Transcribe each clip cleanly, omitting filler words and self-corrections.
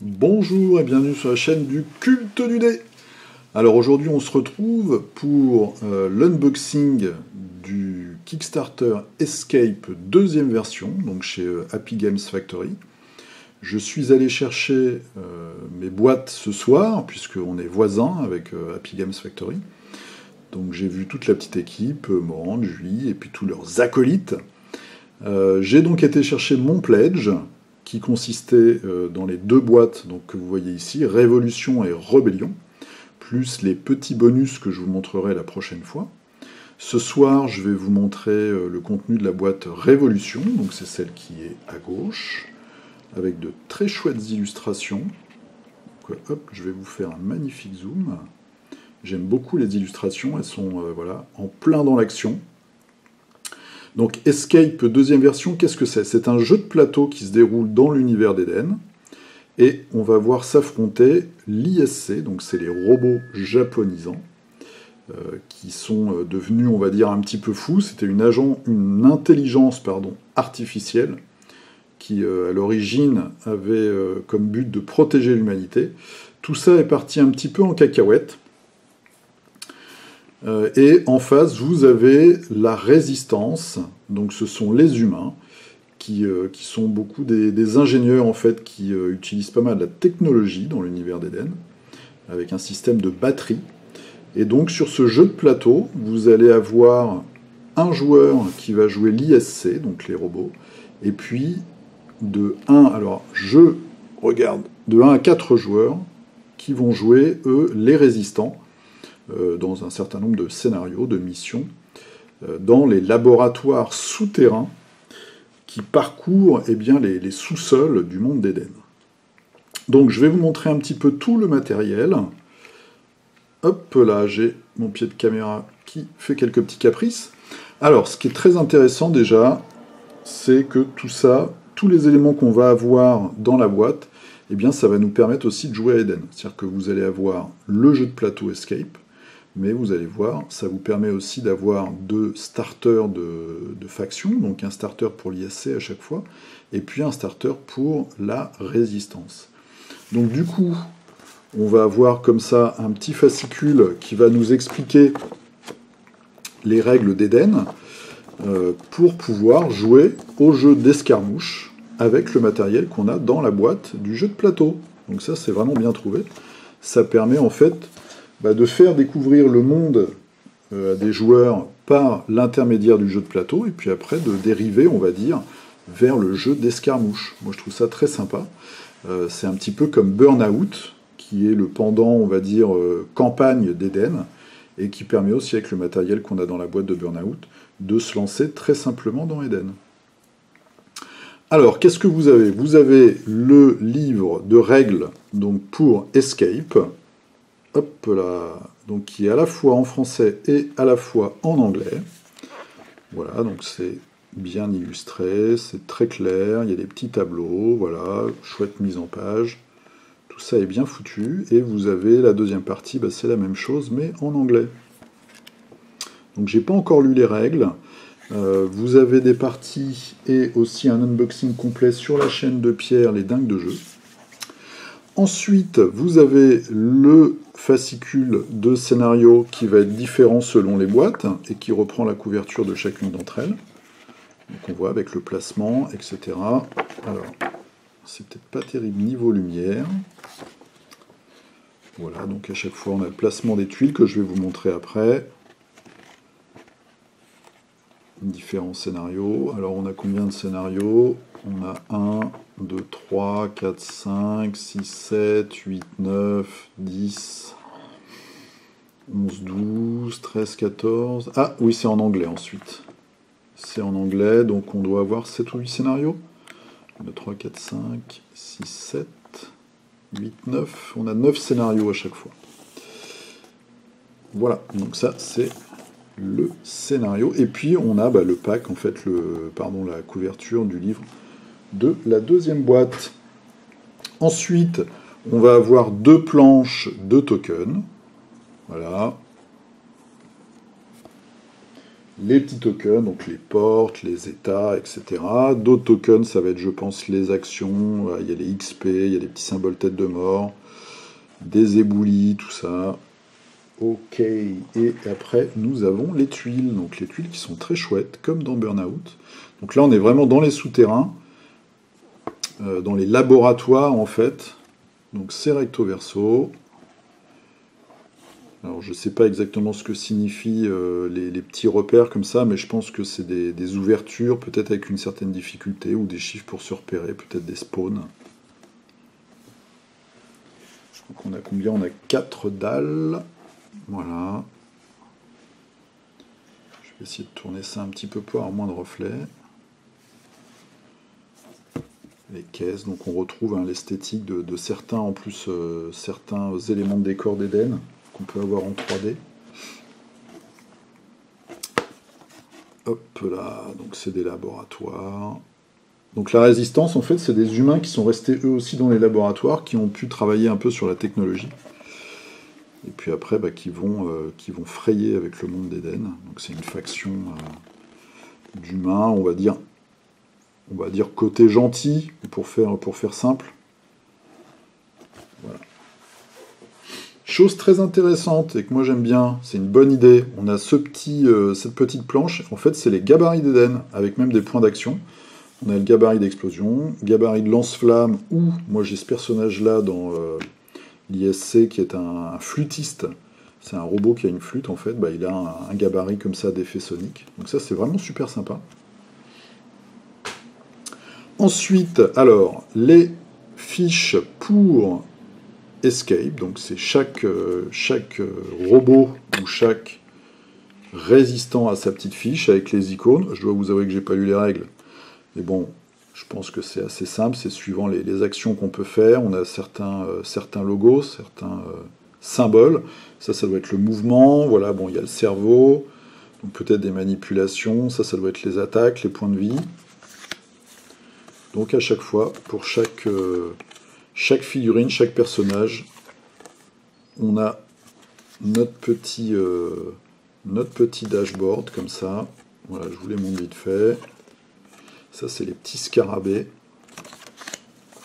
Bonjour et bienvenue sur la chaîne du culte du dé. Alors aujourd'hui on se retrouve pour l'unboxing du Kickstarter Escape deuxième version, donc chez Happy Games Factory. Je suis allé chercher mes boîtes ce soir, puisqu'on est voisins avec Happy Games Factory. Donc j'ai vu toute la petite équipe, Morane, Julie, et puis tous leurs acolytes. J'ai donc été chercher mon pledge, qui consistait dans les deux boîtes donc, que vous voyez ici, Révolution et Rébellion, plus les petits bonus que je vous montrerai la prochaine fois. Ce soir, je vais vous montrer le contenu de la boîte Révolution, donc c'est celle qui est à gauche, avec de très chouettes illustrations. Donc, hop, je vais vous faire un magnifique zoom. J'aime beaucoup les illustrations, elles sont voilà, en plein dans l'action. Donc Escape deuxième version, qu'est-ce que c'est? C'est un jeu de plateau qui se déroule dans l'univers d'Eden, et on va voir s'affronter l'ISC, donc c'est les robots japonisants, qui sont devenus, on va dire, un petit peu fous. C'était une intelligence artificielle, qui à l'origine avait comme but de protéger l'humanité. Tout ça est parti un petit peu en cacahuète. Et en face, vous avez la résistance, donc ce sont les humains, qui sont beaucoup des ingénieurs en fait, qui utilisent pas mal de la technologie dans l'univers d'Eden, avec un système de batterie. Et donc sur ce jeu de plateau, vous allez avoir un joueur qui va jouer l'ISC, donc les robots, et puis de 1 à 4 joueurs qui vont jouer, eux, les résistants, dans un certain nombre de scénarios, de missions, dans les laboratoires souterrains qui parcourent les sous-sols du monde d'Eden. Donc je vais vous montrer un petit peu tout le matériel. Hop là, j'ai mon pied de caméra qui fait quelques petits caprices. Alors, ce qui est très intéressant déjà, c'est que tout ça, tous les éléments qu'on va avoir dans la boîte, eh bien ça va nous permettre aussi de jouer à Eden. C'est-à-dire que vous allez avoir le jeu de plateau Escape, mais vous allez voir, ça vous permet aussi d'avoir 2 starters de faction, donc un starter pour l'ISC à chaque fois, et puis un starter pour la résistance. Donc du coup, on va avoir comme ça un petit fascicule qui va nous expliquer les règles d'Eden pour pouvoir jouer au jeu d'escarmouche avec le matériel qu'on a dans la boîte du jeu de plateau. Donc ça, c'est vraiment bien trouvé. Ça permet en fait de faire découvrir le monde à des joueurs par l'intermédiaire du jeu de plateau, et puis après de dériver, on va dire, vers le jeu d'escarmouche. Moi je trouve ça très sympa. C'est un petit peu comme Burnout, qui est le pendant, on va dire, campagne d'Eden, et qui permet aussi, avec le matériel qu'on a dans la boîte de Burnout, de se lancer très simplement dans Eden. Alors, qu'est-ce que vous avez? Vous avez le livre de règles donc pour Escape, hop là, donc qui est à la fois en français et à la fois en anglais. Voilà, donc c'est bien illustré, c'est très clair, il y a des petits tableaux, voilà, chouette mise en page. Tout ça est bien foutu, et vous avez la deuxième partie, c'est la même chose, mais en anglais. Donc j'ai pas encore lu les règles. Vous avez des parties et aussi un unboxing complet sur la chaîne de Pierre, les dingues de jeu. Ensuite, vous avez le fascicule de scénario qui va être différent selon les boîtes et qui reprend la couverture de chacune d'entre elles. Donc on voit avec le placement, etc. Alors, c'est peut-être pas terrible niveau lumière. Voilà, donc à chaque fois on a le placement des tuiles que je vais vous montrer après. Différents scénarios. Alors on a combien de scénarios? On a 1, 2, 3, 4, 5, 6, 7, 8, 9, 10, 11, 12, 13, 14... Ah oui, c'est en anglais ensuite. C'est en anglais, donc on doit avoir 7 ou 8 scénarios. 1, 2, 3, 4, 5, 6, 7, 8, 9. On a 9 scénarios à chaque fois. Voilà, donc ça c'est le scénario. Et puis on a le pack, en fait, la couverture du livre de la deuxième boîte. Ensuite, on va avoir 2 planches de tokens. Voilà. les petits tokens, donc les portes, les états, etc. D'autres tokens, ça va être, je pense, les actions, il y a les XP, il y a les petits symboles tête de mort, des éboulis, tout ça. Ok, et après, nous avons les tuiles, donc les tuiles qui sont très chouettes, comme dans Burnout. Donc là, on est vraiment dans les souterrains, dans les laboratoires, en fait. Donc c'est recto verso. Alors je ne sais pas exactement ce que signifient les petits repères comme ça, mais je pense que c'est des ouvertures, peut-être avec une certaine difficulté, ou des chiffres pour se repérer, peut-être des spawns. Donc on a combien? On a 4 dalles. Voilà. Je vais essayer de tourner ça un petit peu pour avoir moins de reflets. Les caisses, donc on retrouve l'esthétique de certains, en plus, certains éléments de décor d'Eden qu'on peut avoir en 3D. Hop là, donc c'est des laboratoires. Donc la résistance, en fait, c'est des humains qui sont restés eux aussi dans les laboratoires, qui ont pu travailler un peu sur la technologie. Et puis après, qui vont frayer avec le monde d'Eden. Donc c'est une faction d'humains, on va dire côté gentil, pour faire simple. Voilà. Chose très intéressante et que moi j'aime bien, c'est une bonne idée. On a cette petite planche, en fait c'est les gabarits d'Eden, avec même des points d'action. On a le gabarit d'explosion, gabarit de lance-flamme, ou moi j'ai ce personnage-là dans l'ISC qui est un flûtiste. C'est un robot qui a une flûte en fait, il a un gabarit comme ça d'effet sonique. Donc ça c'est vraiment super sympa. Ensuite, alors, les fiches pour Escape, donc c'est chaque robot ou chaque résistant à sa petite fiche avec les icônes. Je dois vous avouer que j'ai pas lu les règles, mais bon, je pense que c'est assez simple, c'est suivant les actions qu'on peut faire. On a certains logos, certains symboles. Ça doit être le mouvement. Voilà, bon, il y a le cerveau, donc peut-être des manipulations. Ça doit être les attaques, les points de vie. Donc à chaque fois, pour chaque figurine, chaque personnage, on a notre petit dashboard comme ça. Voilà, je vous les montre vite fait. Ça, c'est les petits scarabées.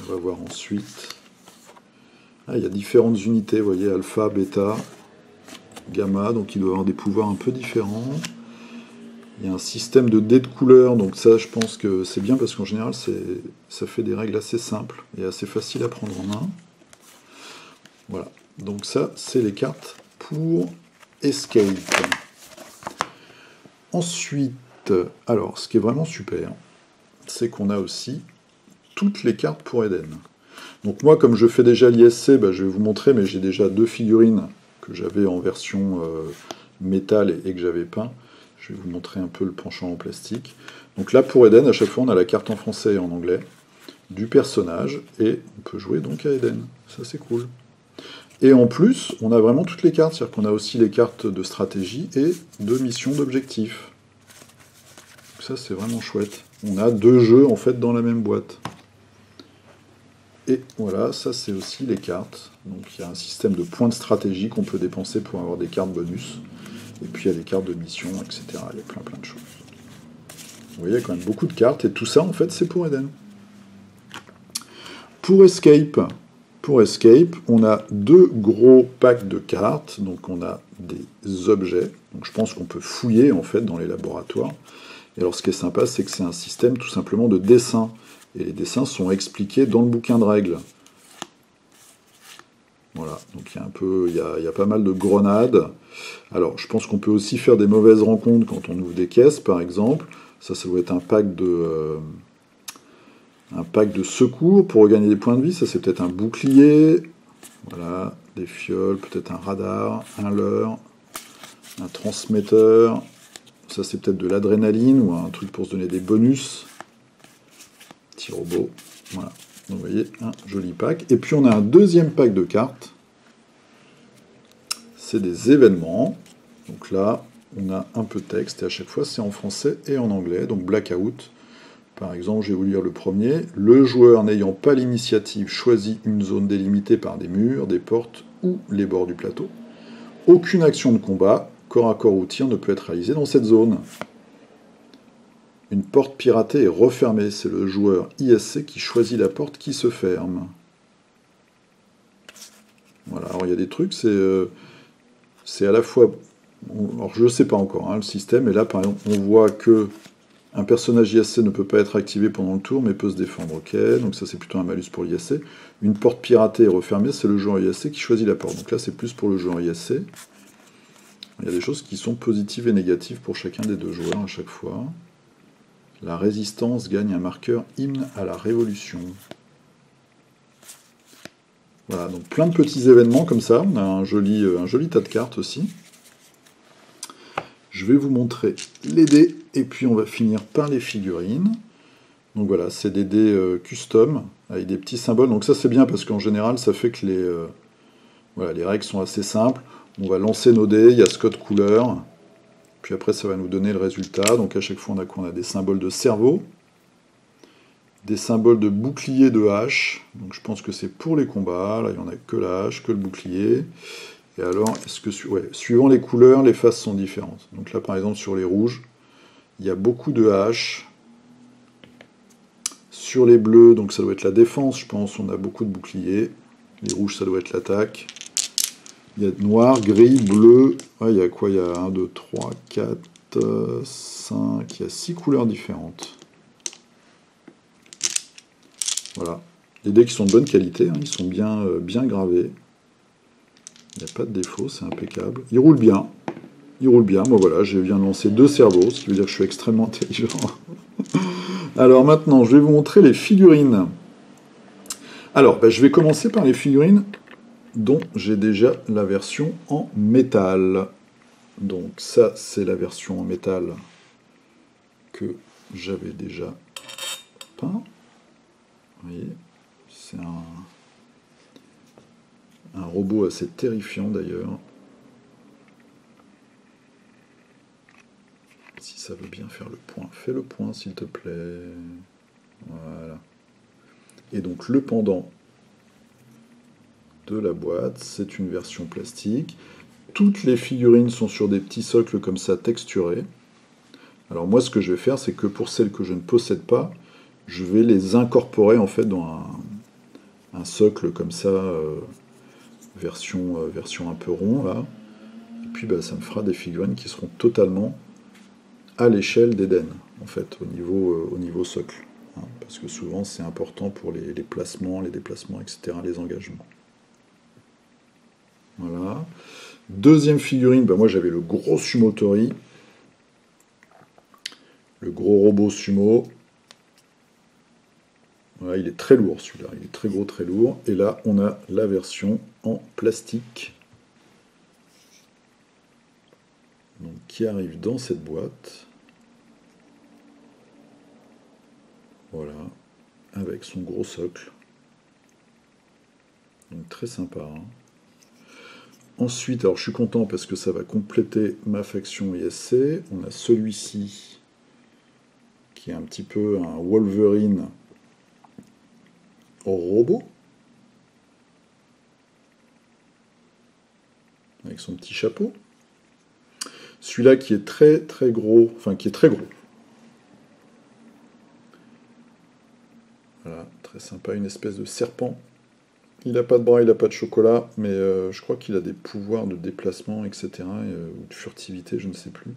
On va voir ensuite. Ah, il y a différentes unités, vous voyez, alpha, bêta, gamma, donc il doit avoir des pouvoirs un peu différents. Il y a un système de dés de couleurs, donc ça je pense que c'est bien parce qu'en général ça fait des règles assez simples et assez faciles à prendre en main. Voilà, donc ça c'est les cartes pour Escape. Ensuite, alors ce qui est vraiment super, c'est qu'on a aussi toutes les cartes pour Eden. Donc moi comme je fais déjà l'ISC, je vais vous montrer, mais j'ai déjà 2 figurines que j'avais en version métal et que j'avais peint. Je vais vous montrer un peu le penchant en plastique. Donc là, pour Eden, à chaque fois, on a la carte en français et en anglais du personnage, et on peut jouer donc à Eden. Ça, c'est cool. Et en plus, on a vraiment toutes les cartes, c'est-à-dire qu'on a aussi les cartes de stratégie et de mission d'objectif. Ça, c'est vraiment chouette. On a 2 jeux, en fait, dans la même boîte. Et voilà, ça, c'est aussi les cartes. Donc, il y a un système de points de stratégie qu'on peut dépenser pour avoir des cartes bonus. Et puis il y a les cartes de mission, etc. Il y a plein de choses. Vous voyez, il y a quand même beaucoup de cartes, et tout ça, en fait, c'est pour Eden. Pour Escape, on a 2 gros packs de cartes. Donc on a des objets. Donc je pense qu'on peut fouiller, en fait, dans les laboratoires. Et alors ce qui est sympa, c'est que c'est un système, tout simplement, de dessins. Et les dessins sont expliqués dans le bouquin de règles. Voilà, donc il y a pas mal de grenades. Alors, je pense qu'on peut aussi faire des mauvaises rencontres quand on ouvre des caisses, par exemple. Ça doit être un pack de secours pour regagner des points de vie. Ça, c'est peut-être un bouclier. Voilà, des fioles, peut-être un radar, un leurre, un transmetteur. Ça, c'est peut-être de l'adrénaline ou un truc pour se donner des bonus. Petit robot. Voilà. Donc, vous voyez, un joli pack. Et puis, on a un deuxième pack de cartes. C'est des événements. Donc là, on a un peu de texte. Et à chaque fois, c'est en français et en anglais. Donc, Blackout. Par exemple, je vais vous lire le premier. Le joueur n'ayant pas l'initiative choisit une zone délimitée par des murs, des portes ou les bords du plateau. Aucune action de combat, corps à corps ou tir, ne peut être réalisée dans cette zone. Une porte piratée est refermée. C'est le joueur ISC qui choisit la porte qui se ferme. Voilà, alors il y a des trucs, c'est à la fois... Alors je ne sais pas encore, hein, le système, et là par exemple, on voit que un personnage ISC ne peut pas être activé pendant le tour, mais peut se défendre. Ok, donc ça c'est plutôt un malus pour l'ISC. Une porte piratée est refermée, c'est le joueur ISC qui choisit la porte. Donc là c'est plus pour le joueur ISC. Il y a des choses qui sont positives et négatives pour chacun des deux joueurs à chaque fois. La résistance gagne un marqueur hymne à la révolution. Voilà, donc plein de petits événements comme ça. On a un joli tas de cartes aussi. Je vais vous montrer les dés, et puis on va finir par les figurines. Donc voilà, c'est des dés custom, avec des petits symboles. Donc ça c'est bien, parce qu'en général, ça fait que les règles sont assez simples. On va lancer nos dés, il y a ce code couleur, puis après ça va nous donner le résultat. Donc à chaque fois on a quoi? On a des symboles de cerveau, des symboles de bouclier de hache. Donc je pense que c'est pour les combats, là il n'y en a que la hache, que le bouclier. Et alors, suivant les couleurs, les faces sont différentes. Donc là par exemple sur les rouges, il y a beaucoup de haches. Sur les bleus, donc ça doit être la défense, je pense, on a beaucoup de boucliers. Les rouges, ça doit être l'attaque. Il y a noir, gris, bleu. Ouais, il y a quoi? Il y a 1, 2, 3, 4, 5. Il y a 6 couleurs différentes. Voilà. Les dés qui sont de bonne qualité, hein, ils sont bien gravés. Il n'y a pas de défaut, c'est impeccable. Ils roulent bien. Moi voilà, je viens de lancer 2 cerveaux, ce qui veut dire que je suis extrêmement intelligent. Alors maintenant, je vais vous montrer les figurines. Alors, je vais commencer par les figurines dont j'ai déjà la version en métal. Donc ça, c'est la version en métal que j'avais déjà peint. Vous voyez, c'est un robot assez terrifiant d'ailleurs. Si ça veut bien faire le point, fais le point s'il te plaît. Voilà. Et donc le pendant de la boîte, c'est une version plastique. Toutes les figurines sont sur des petits socles comme ça texturés. Alors moi ce que je vais faire, c'est que pour celles que je ne possède pas, je vais les incorporer en fait dans un socle comme ça, version un peu rond là. Et puis ça me fera des figurines qui seront totalement à l'échelle d'Eden, en fait, au niveau socle. Hein, parce que souvent c'est important pour les placements, les déplacements, etc., les engagements. Voilà. Deuxième figurine, moi j'avais le gros Sumotori. Le gros robot sumo. Voilà, il est très lourd celui-là, il est très gros, très lourd. Et là, on a la version en plastique. Donc, qui arrive dans cette boîte. Voilà, avec son gros socle. Donc très sympa. Hein. Ensuite, alors je suis content parce que ça va compléter ma faction ISC. On a celui-ci qui est un petit peu un Wolverine au robot. Avec son petit chapeau. Celui-là qui est très très gros, enfin qui est très gros. Voilà, très sympa, une espèce de serpent. Il n'a pas de bras, il n'a pas de chocolat, mais je crois qu'il a des pouvoirs de déplacement, etc. Ou de furtivité, je ne sais plus.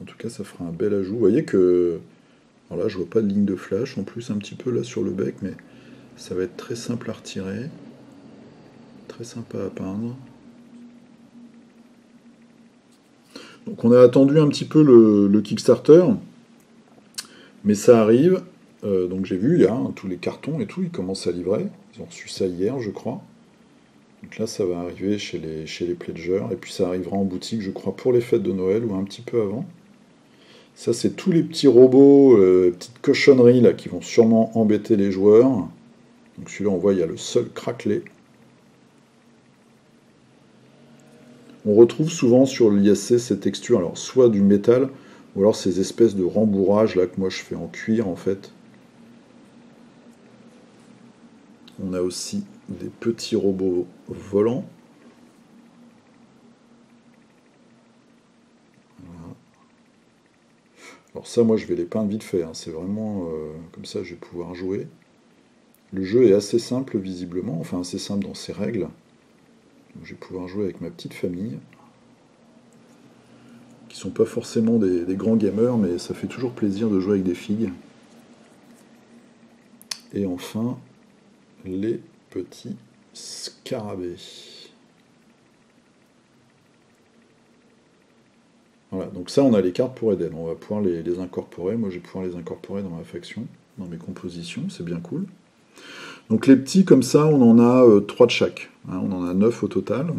En tout cas, ça fera un bel ajout. Vous voyez que... Alors là, je vois pas de ligne de flash, en plus un petit peu là sur le bec, mais ça va être très simple à retirer. Très sympa à peindre. Donc on a attendu un petit peu le Kickstarter, mais ça arrive. Donc j'ai vu, il y a tous les cartons et tout, ils commencent à livrer. Ils ont reçu ça hier, je crois. Donc là, ça va arriver chez les pledgers, et puis ça arrivera en boutique, je crois, pour les fêtes de Noël, ou un petit peu avant. Ça, c'est tous les petits robots, petites cochonneries, là, qui vont sûrement embêter les joueurs. Donc celui-là, on voit, il y a le sol craquelé. On retrouve souvent sur l'ISC ces textures, alors soit du métal, ou alors ces espèces de rembourrages, là, que moi je fais en cuir, en fait. On a aussi des petits robots volants. Voilà. Alors ça, moi, je vais les peindre vite fait, hein. C'est vraiment comme ça, je vais pouvoir jouer. Le jeu est assez simple, visiblement, enfin assez simple dans ses règles. Donc, je vais pouvoir jouer avec ma petite famille, qui sont pas forcément des grands gamers, mais ça fait toujours plaisir de jouer avec des filles. Et enfin, les petits scarabées. Voilà, donc ça, on a les cartes pour Eden. On va pouvoir les incorporer. Moi, je vais pouvoir les incorporer dans ma faction, dans mes compositions. C'est bien cool. Donc les petits, comme ça, on en a 3 de chaque. Hein, on en a 9 au total.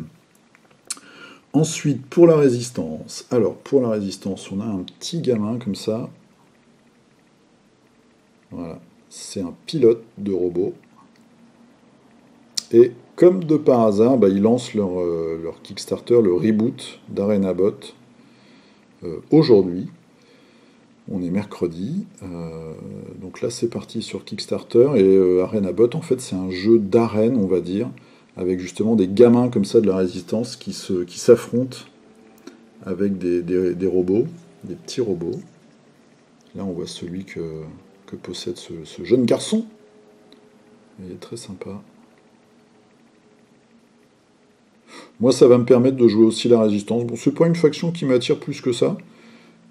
Ensuite, pour la résistance. Alors, pour la résistance, on a un petit gamin comme ça. Voilà. C'est un pilote de robot. Et comme de par hasard, bah, ils lancent leur Kickstarter, le reboot d'ArenaBot aujourd'hui. On est mercredi. Donc là, c'est parti sur Kickstarter. Et ArenaBot, en fait, c'est un jeu d'arène, on va dire, avec justement des gamins comme ça de la résistance qui s'affrontent avec des robots, des petits robots. Là, on voit celui que possède ce jeune garçon. Il est très sympa. Moi, ça va me permettre de jouer aussi la résistance. Bon, c'est pas une faction qui m'attire plus que ça,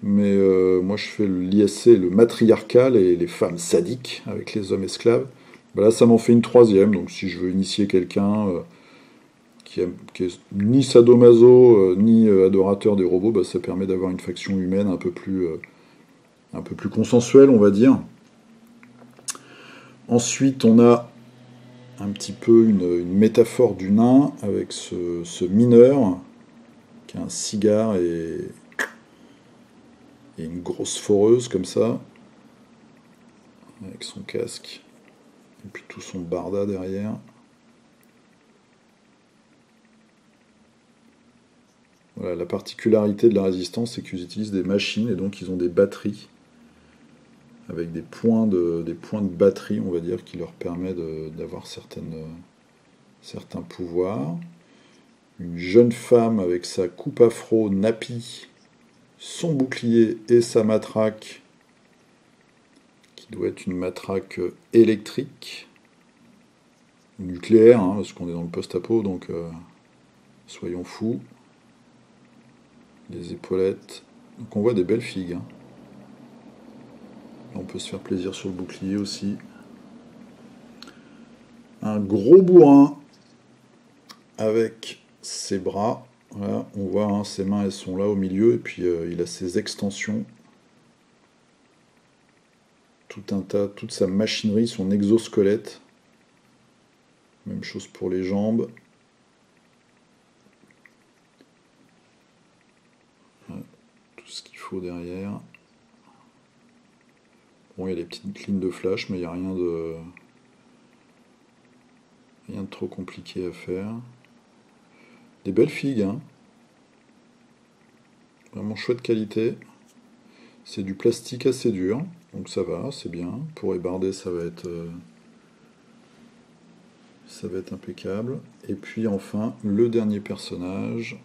mais moi, je fais l'ISC, le matriarcal et les femmes sadiques avec les hommes esclaves. Ben là, ça m'en fait une 3e, donc si je veux initier quelqu'un qui est ni sadomaso, ni adorateur des robots, ben, ça permet d'avoir une faction humaine un peu plus consensuelle, on va dire. Ensuite, on a un petit peu une métaphore du nain avec ce mineur qui a un cigare et une grosse foreuse comme ça, avec son casque, et puis tout son barda derrière. Voilà, la particularité de la résistance, c'est qu'ils utilisent des machines et donc ils ont des batteries avec des points de batterie, on va dire, qui leur permet d'avoir certains pouvoirs. Une jeune femme avec sa coupe afro nappie, son bouclier et sa matraque, qui doit être une matraque électrique, nucléaire, hein, parce qu'on est dans le post-apo, donc soyons fous. Les épaulettes. Donc on voit des belles figues, hein. On peut se faire plaisir sur le bouclier aussi. Un gros bourrin avec ses bras. Voilà, on voit, hein, ses mains, elles sont là au milieu, et puis il a ses extensions. Toute sa machinerie, son exosquelette. Même chose pour les jambes. Voilà, tout ce qu'il faut derrière. Bon, il y a des petites lignes de flash, mais il n'y a rien de trop compliqué à faire. Des belles figues, hein. Vraiment chouette qualité. C'est du plastique assez dur, donc ça va, c'est bien. Pour ébarder, ça va être impeccable. Et puis enfin, le dernier personnage,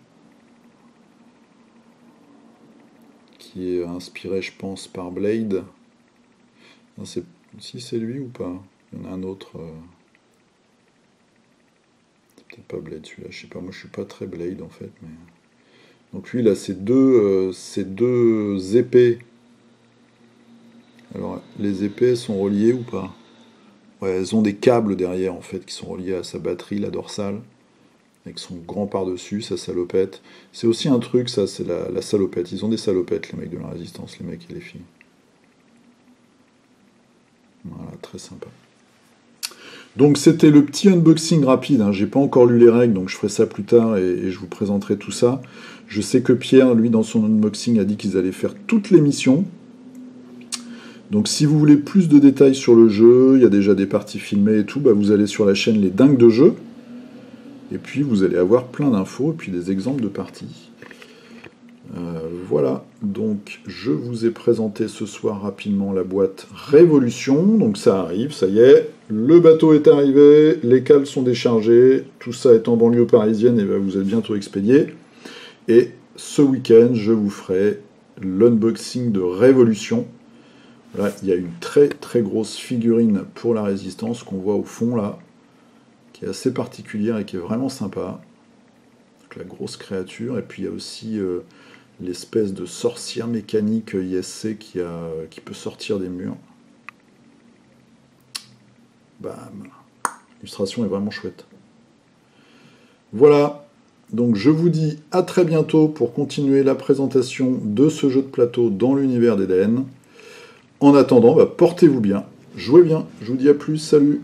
qui est inspiré, je pense, par Blade. Non, si c'est lui ou pas. Il y en a un autre. C'est peut-être pas Blade celui-là, je sais pas. Moi je suis pas très Blade en fait. Mais... Donc lui il a ces deux épées. Alors les épées sont reliées ou pas? Ouais, elles ont des câbles derrière en fait qui sont reliés à sa batterie, la dorsale. Avec son grand par-dessus, sa salopette. C'est aussi un truc, ça, c'est la salopette. Ils ont des salopettes, les mecs de la résistance, les mecs et les filles. Voilà, très sympa. Donc c'était le petit unboxing rapide, hein. J'ai pas encore lu les règles, donc je ferai ça plus tard et je vous présenterai tout ça. Je sais que Pierre, lui, dans son unboxing, a dit qu'ils allaient faire toutes les missions. Donc si vous voulez plus de détails sur le jeu, il y a déjà des parties filmées et tout, bah, vous allez sur la chaîne Les Dingues de Jeux, et puis vous allez avoir plein d'infos, et puis des exemples de parties. Voilà, donc je vous ai présenté ce soir rapidement la boîte Révolution, donc ça arrive, ça y est, le bateau est arrivé, les cales sont déchargées, tout ça est en banlieue parisienne et vous êtes bientôt expédié, et ce week-end je vous ferai l'unboxing de Révolution. Là, il y a une très très grosse figurine pour la résistance qu'on voit au fond là, qui est assez particulière et qui est vraiment sympa. Donc, la grosse créature, et puis il y a aussi l'espèce de sorcière mécanique ISC qui peut sortir des murs. Bam. L'illustration est vraiment chouette. Voilà, donc je vous dis à très bientôt pour continuer la présentation de ce jeu de plateau dans l'univers d'Eden. En attendant, portez-vous bien, jouez bien, je vous dis à plus, salut!